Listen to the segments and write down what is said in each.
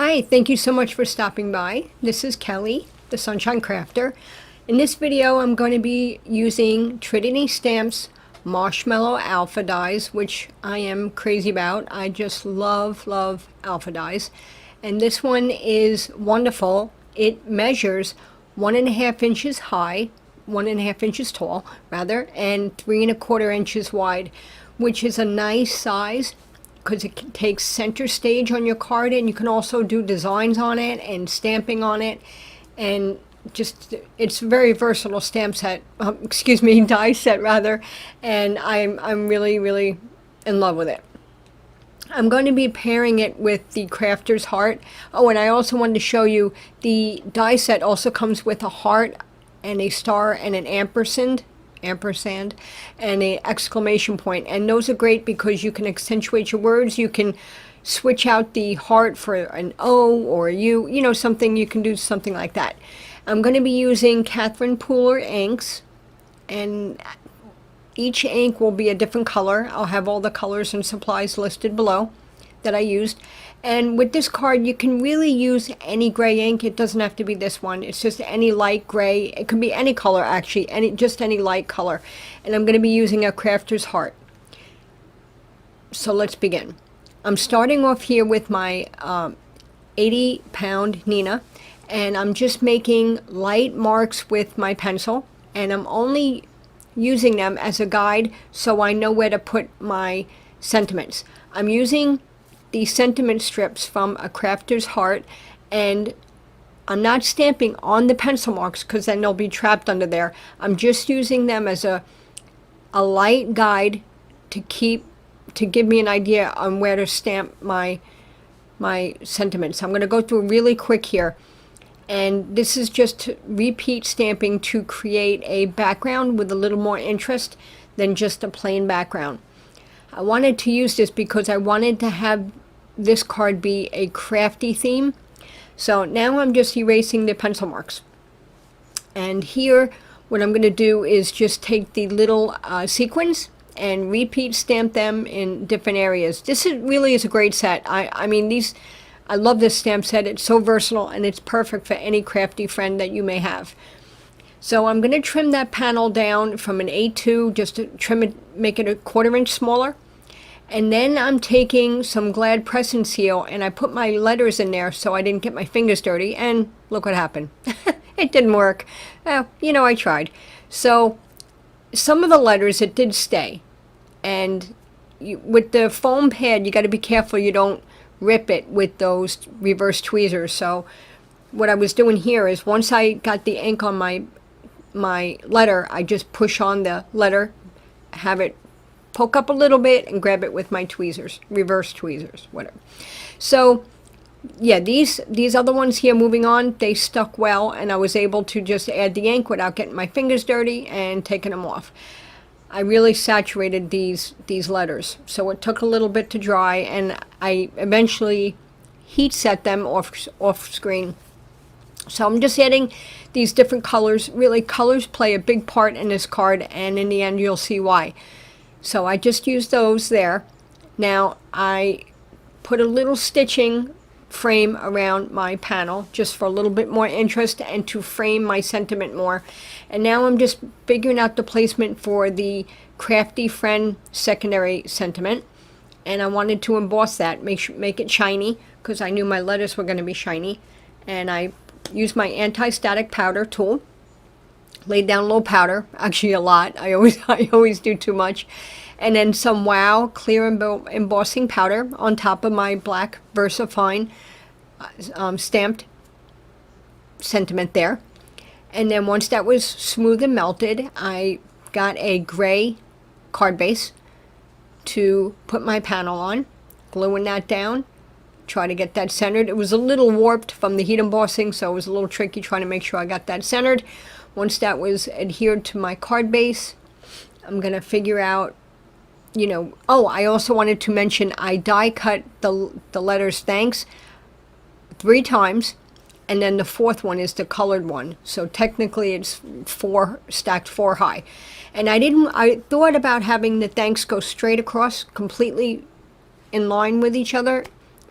Hi, thank you so much for stopping by. This is Kelly, the Sunshine Crafter. In this video, I'm going to be using Trinity Stamps Marshmallow Alpha Dies, which I am crazy about. I just love Alpha Dies. And this one is wonderful. It measures 1.5 inches high, 1.5 inches tall, rather, and 3.25 inches wide, which is a nice size, because it takes center stage on your card, and you can also do designs on it and stamping on it, and just it's a very versatile stamp set, die set rather, and I'm really in love with it. I'm going to be pairing it with the Crafter's Heart. Oh, and I also wanted to show you the die set also comes with a heart and a star and an ampersand and a exclamation point, and those are great because you can accentuate your words. You can switch out the heart for an O or a U, you know, something. You can do something like that. I'm going to be using Catherine Pooler inks, and each ink will be a different color. I'll have all the colors and supplies listed below that I used. And with this card, you can really use any gray ink. It doesn't have to be this one. It's just any light gray. It can be any color, actually, just any light color. And I'm going to be using a Crafter's Heart. So let's begin. I'm starting off here with my 80-pound Neenah, and I'm just making light marks with my pencil, and I'm only using them as a guide so I know where to put my sentiments. I'm using the sentiment strips from a Crafter's Heart, and I'm not stamping on the pencil marks because then they'll be trapped under there. I'm just using them as a light guide to give me an idea on where to stamp my sentiments. I'm going to go through really quick here, and this is just repeat stamping to create a background with a little more interest than just a plain background. I wanted to use this because I wanted to have this card be a crafty theme. So now I'm just erasing the pencil marks. And here what I'm going to do is just take the little sequins and repeat stamp them in different areas. This really is a great set. I mean, I love this stamp set. It's so versatile, and it's perfect for any crafty friend that you may have. So I'm going to trim that panel down from an A2, just to trim it, make it 1/4 inch smaller. And then I'm taking some Glad press and seal, and I put my letters in there so I didn't get my fingers dirty, and look what happened. It didn't work. You know, I tried. So some of the letters, it did stay. And with the foam pad, you got to be careful you don't rip it with those reverse tweezers. So what I was doing here is once I got the ink on my letter, I just push on the letter, have it poke up a little bit, and grab it with my tweezers, reverse tweezers, whatever. So yeah, these other ones here, moving on, they stuck well, and I was able to just add the ink without getting my fingers dirty and taking them off. I really saturated these letters, so it took a little bit to dry, and I eventually heat set them off screen. So I'm just adding these different colors. Really, colors play a big part in this card, and in the end you'll see why. So I just used those there. Now I put a little stitching frame around my panel just for a little bit more interest and to frame my sentiment more. And now I'm just figuring out the placement for the Crafty Friend secondary sentiment, and I wanted to emboss that, make it shiny, because I knew my letters were going to be shiny. And I used my anti-static powder tool, laid down a little powder, actually a lot. I always do too much. And then some Wow clear embossing powder on top of my black VersaFine stamped sentiment there. And then once that was smooth and melted, I got a gray card base to put my panel on, gluing that down, try to get that centered. It was a little warped from the heat embossing, so it was a little tricky trying to make sure I got that centered. Once that was adhered to my card base, I'm going to figure out, you know, oh, I also wanted to mention I die cut the letters thanks 3 times, and then the 4th one is the colored one. So technically it's 4 stacked 4 high. And I thought about having the thanks go straight across, completely in line with each other,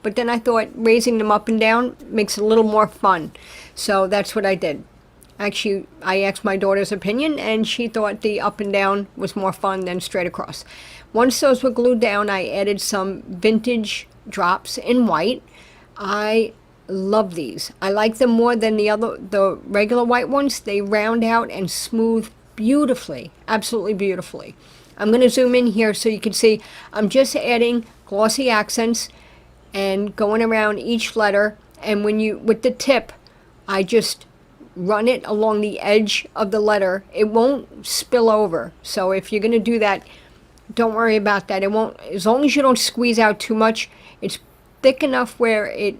but then I thought raising them up and down makes it a little more fun. So that's what I did. Actually, I asked my daughter's opinion, and she thought the up and down was more fun than straight across. Once those were glued down, I added some vintage drops in white. I love these. I like them more than the regular white ones. They round out and smooth beautifully, absolutely beautifully. I'm going to zoom in here so you can see I'm just adding Glossy Accents and going around each letter, and with the tip, I just run it along the edge of the letter. It won't spill over. So if you're going to do that, don't worry about that. It won't, as long as you don't squeeze out too much. It's thick enough where it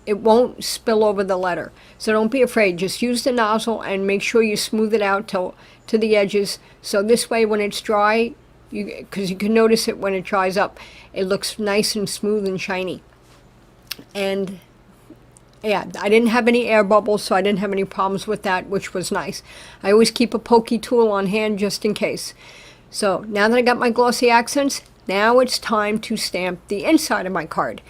won't spill over the letter. So don't be afraid. Just use the nozzle and make sure you smooth it out to the edges. So this way when it's dry, because you can notice it when it dries up, it looks nice and smooth and shiny. And yeah, I didn't have any air bubbles, so I didn't have any problems with that, which was nice. I always keep a pokey tool on hand just in case. So now that I got my Glossy Accents, now it's time to stamp the inside of my card.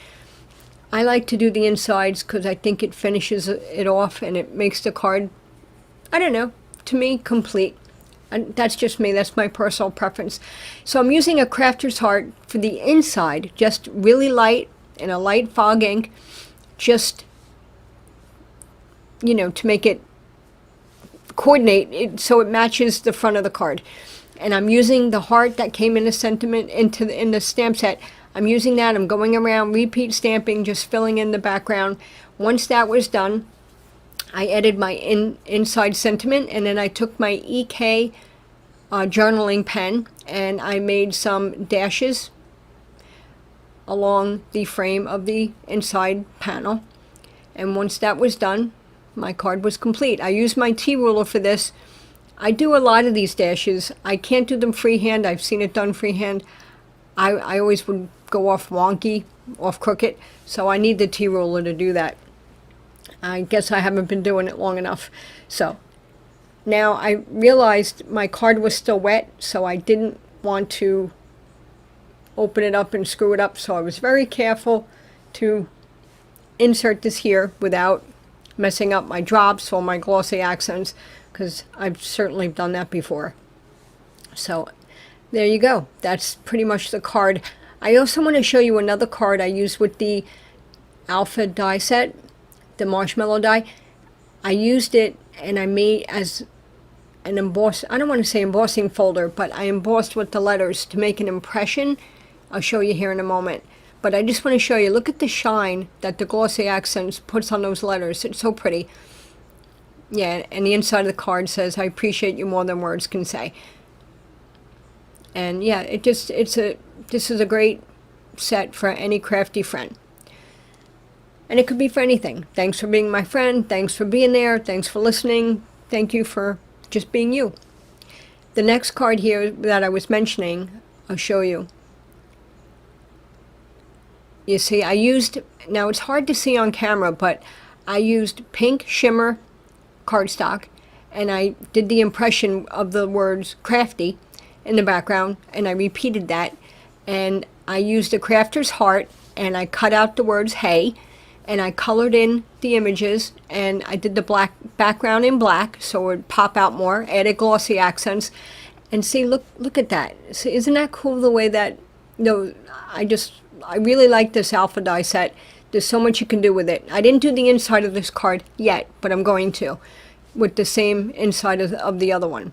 I like to do the insides because I think it finishes it off and it makes the card, I don't know, to me, complete. And that's just me. That's my personal preference. So I'm using a crafter's heart for the inside, just really light in a light fog ink, just, you know, to make it coordinate it so it matches the front of the card. And I'm using the heart that came in the sentiment in the stamp set. I'm using that. I'm going around, repeat stamping, just filling in the background. Once that was done, I added my inside sentiment, and then I took my EK journaling pen and I made some dashes along the frame of the inside panel. And once that was done, my card was complete. I used my T-ruler for this. I do a lot of these dashes. I can't do them freehand. I've seen it done freehand. I always would go off wonky, off crooked, so I need the T-ruler to do that. I guess I haven't been doing it long enough. So now I realized my card was still wet, so I didn't want to open it up and screw it up, so I was very careful to insert this here without messing up my drops or my Glossy Accents, because I've certainly done that before. So there you go. That's pretty much the card. I also want to show you another card I used with the Alpha die set, the Marshmallow die. I used it and I made as an I don't want to say embossing folder, but I embossed with the letters to make an impression. I'll show you here in a moment. But I just want to show you, look at the shine that the Glossy Accents puts on those letters. It's so pretty. Yeah, and the inside of the card says, "I appreciate you more than words can say." And yeah, this is a great set for any crafty friend. And it could be for anything. Thanks for being my friend. Thanks for being there. Thanks for listening. Thank you for just being you. The next card here that I was mentioning, I'll show you. You see, now it's hard to see on camera, but I used pink shimmer cardstock, and I did the impression of the words crafty in the background, and I repeated that, and I used a crafter's heart, and I cut out the words hey, and I colored in the images, and I did the black background in black so it would pop out more, added Glossy Accents, and see, look at that. See, isn't that cool the way that, I really like this Alpha die set. There's so much you can do with it. I didn't do the inside of this card yet, but I'm going to, with the same inside of the other one.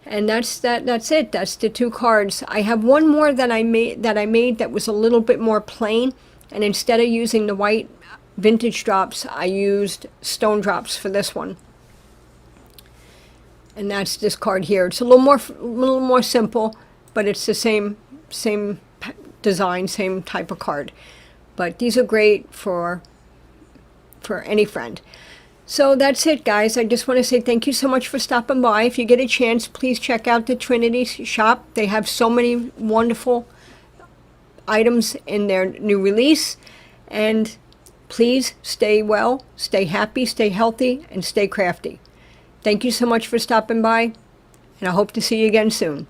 And that's it. That's the two cards. I have one more that I made that was a little bit more plain, and instead of using the white vintage drops, I used stone drops for this one. And that's this card here. It's a little more simple, but it's the same design, same type of card. But these are great for any friend. So that's it, guys. I just want to say thank you so much for stopping by. If you get a chance, please check out the Trinity shop. They have so many wonderful items in their new release. And please stay well, stay happy, stay healthy, and stay crafty. Thank you so much for stopping by, and I hope to see you again soon.